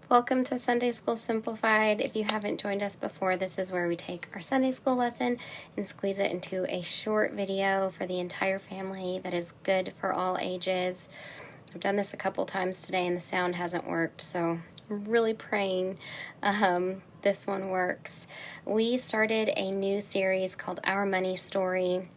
Welcome to Sunday School Simplified. If you haven't joined us before, this is where we take our Sunday school lesson and squeeze it into a short video for the entire family that is good for all ages. I've done this a couple times today and the sound hasn't worked, so I'm really praying this one works. We started a new series called Our Money Story.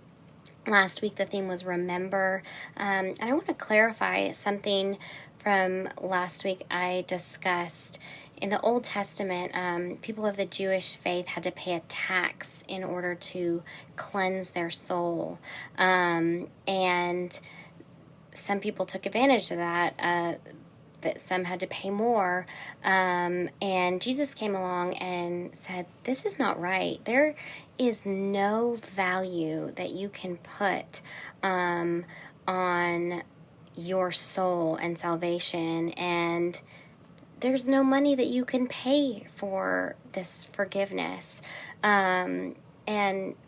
Last week the theme was Remember, and I want to clarify something from last week. I discussed in the Old Testament, people of the Jewish faith had to pay a tax in order to cleanse their soul, and some people took advantage of that some had to pay more, and Jesus came along and said, this is not right. There is no value that you can put on your soul and salvation, and there's no money that you can pay for this forgiveness, and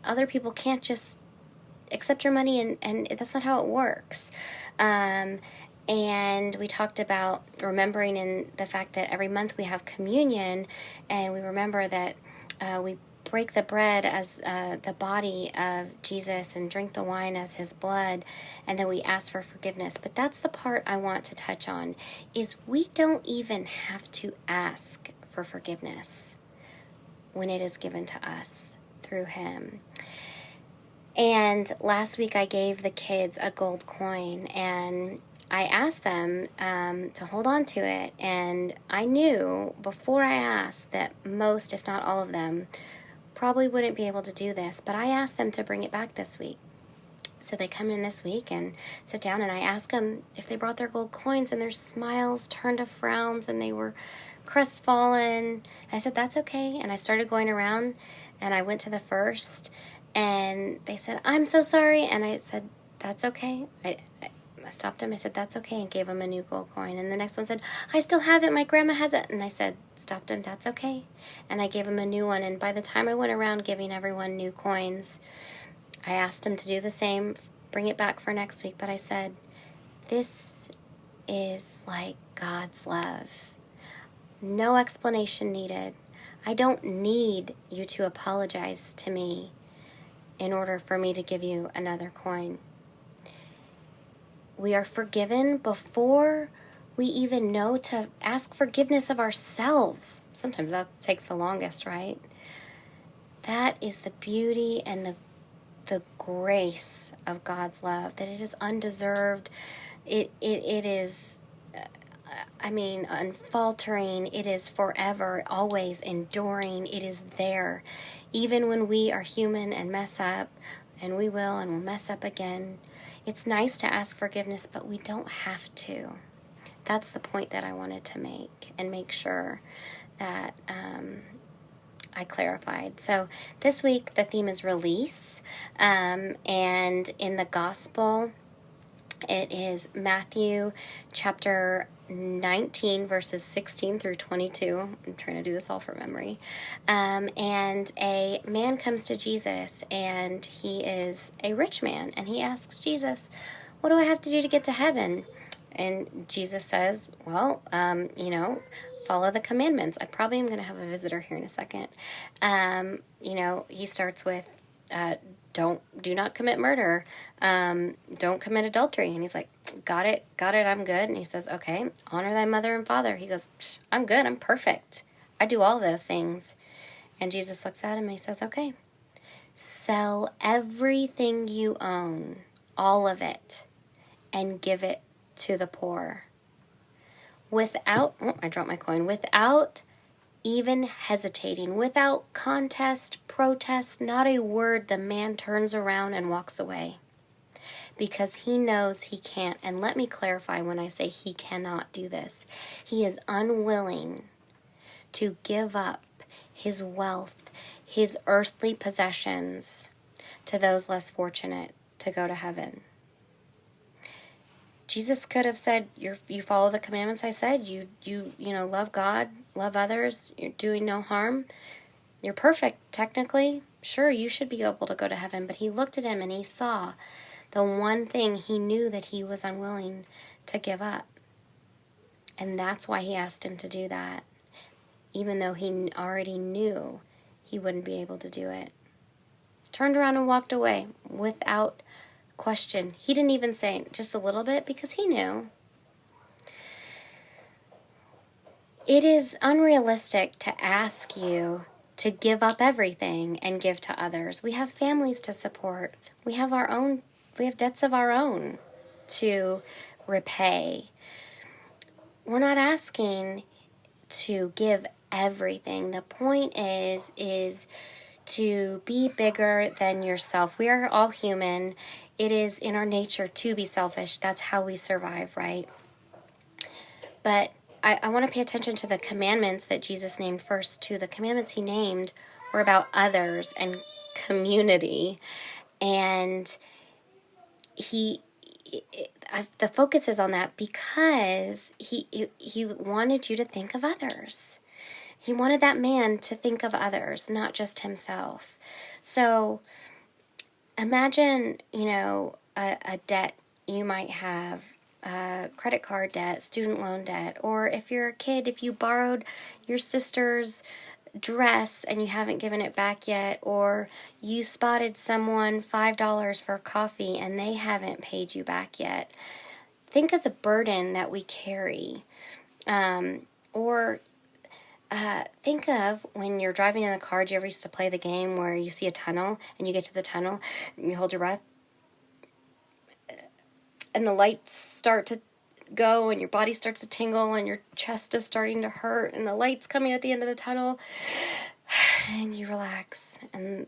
other people can't just accept your money, and that's not how it works. And we talked about remembering in the fact that every month we have communion, and we remember that we break the bread as the body of Jesus and drink the wine as his blood, and then we ask for forgiveness. But that's the part I want to touch on, is we don't even have to ask for forgiveness when it is given to us through him. And last week I gave the kids a gold coin, and I asked them to hold on to it, and I knew before I asked that most, if not all of them, probably wouldn't be able to do this, but I asked them to bring it back this week. So they come in this week and sit down, and I ask them if they brought their gold coins, and their smiles turned to frowns, and they were crestfallen. I said, that's okay, and I started going around, and I went to the first, and they said, I'm so sorry, and I said, that's okay. I stopped him. I said, that's okay, and gave him a new gold coin. And the next one said, I still have it. My grandma has it. And I said, stopped him. That's okay. And I gave him a new one. And by the time I went around giving everyone new coins, I asked him to do the same, bring it back for next week. But I said, this is like God's love. No explanation needed. I don't need you to apologize to me in order for me to give you another coin. We are forgiven before we even know to ask forgiveness of ourselves. Sometimes that takes the longest, right? That is the beauty and the grace of God's love, that it is undeserved. It is, unfaltering. It is forever, always enduring. It is there. Even when we are human and mess up, and we will, and we'll mess up again. It's nice to ask forgiveness, but we don't have to. That's the point that I wanted to make, and make sure that I clarified. So this week the theme is release, and in the gospel it is Matthew chapter 19 verses 16 through 22. I'm trying to do this all from memory. And a man comes to Jesus, and he is a rich man, and he asks Jesus, what do I have to do to get to heaven? And Jesus says, well, follow the commandments. I probably am going to have a visitor here in a second. He starts with, do not commit murder, don't commit adultery. And he's like, got it, I'm good. And he says, okay, honor thy mother and father. He goes, I'm good, I'm perfect, I do all those things. And Jesus looks at him and he says, okay, sell everything you own, all of it, and give it to the poor. I dropped my coin. Without even hesitating, without contest, protest, not a word, the man turns around and walks away, because he knows he can't. And let me clarify, when I say he cannot do this, he is unwilling to give up his wealth, his earthly possessions, to those less fortunate to go to heaven. Jesus could have said, you follow the commandments I said, you love God, love others, you're doing no harm, you're perfect technically, sure, you should be able to go to heaven. But he looked at him and he saw the one thing he knew that he was unwilling to give up. And that's why he asked him to do that. even though he already knew he wouldn't be able to do it. Turned around and walked away without question. He didn't even say just a little bit because he knew. It is unrealistic to ask you to give up everything and give to others. We have families to support. We have debts of our own to repay. We're not asking to give everything. The point is to be bigger than yourself. We are all human. It is in our nature to be selfish. That's how we survive, right? But I want to pay attention to the commandments that Jesus named first, too. The commandments he named were about others and community. And the focus is on that because he wanted you to think of others. He wanted that man to think of others, not just himself. So imagine, a debt you might have, credit card debt, student loan debt, or if you're a kid, if you borrowed your sister's dress and you haven't given it back yet, or you spotted someone $5 for coffee and they haven't paid you back yet. Think of the burden that we carry. Think of when you're driving in the car. Do you ever used to play the game where you see a tunnel and you get to the tunnel and you hold your breath and the lights start to go and your body starts to tingle and your chest is starting to hurt and the light's coming at the end of the tunnel and you relax and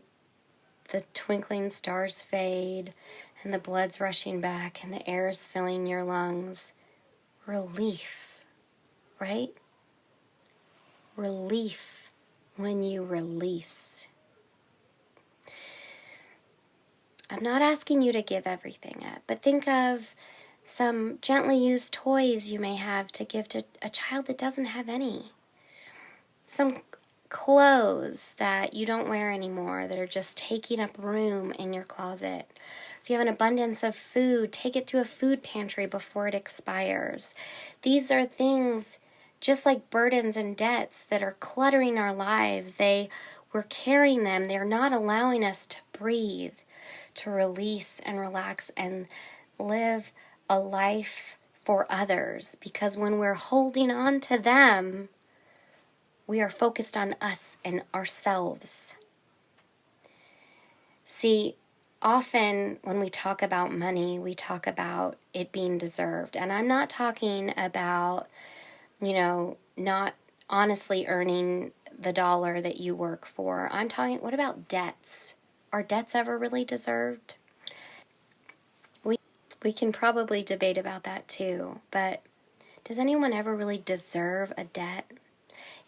the twinkling stars fade and the blood's rushing back and the air is filling your lungs. Relief, right? Relief when you release. I'm not asking you to give everything up, but think of some gently used toys you may have to give to a child that doesn't have any. Some clothes that you don't wear anymore that are just taking up room in your closet. If you have an abundance of food, take it to a food pantry before it expires. These are things just like burdens and debts that are cluttering our lives. We're carrying them. They're not allowing us to breathe, to release and relax and live a life for others. Because when we're holding on to them, we are focused on us and ourselves. See, often when we talk about money, we talk about it being deserved. And I'm not talking about, not honestly earning the dollar that you work for. I'm talking, what about debts? Are debts ever really deserved? We can probably debate about that too, but does anyone ever really deserve a debt?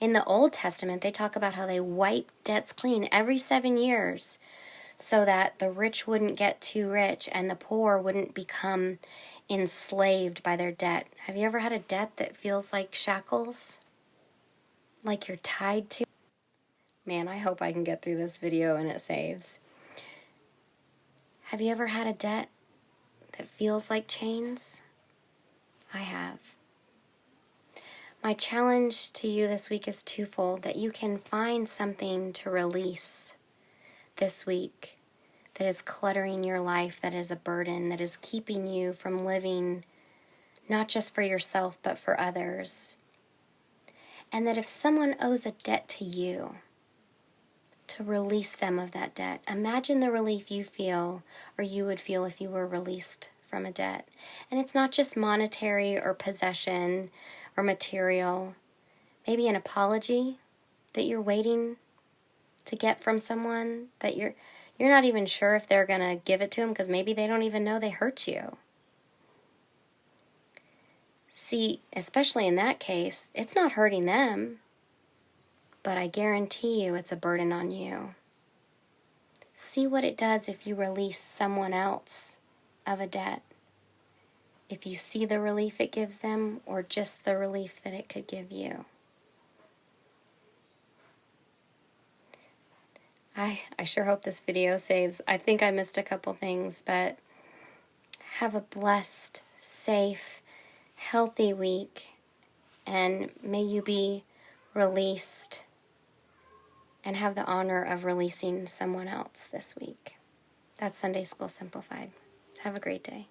In the Old Testament, they talk about how they wipe debts clean every 7 years so that the rich wouldn't get too rich and the poor wouldn't become enslaved by their debt. Have you ever had a debt that feels like shackles? Like you're tied to? Man, I hope I can get through this video and it saves. Have you ever had a debt that feels like chains? I have. My challenge to you this week is twofold, that you can find something to release this week that is cluttering your life, that is a burden, that is keeping you from living not just for yourself but for others. And that if someone owes a debt to you, to release them of that debt. Imagine the relief you feel, or you would feel if you were released from a debt. And it's not just monetary or possession or material. Maybe an apology that you're waiting to get from someone that you're not even sure if they're going to give it to them because maybe they don't even know they hurt you. See, especially in that case, it's not hurting them, but I guarantee you it's a burden on you. See what it does if you release someone else of a debt. If you see the relief it gives them or just the relief that it could give you. I sure hope this video saves. I think I missed a couple things, but have a blessed, safe, healthy week, and may you be released and have the honor of releasing someone else this week. That's Sunday School Simplified. Have a great day.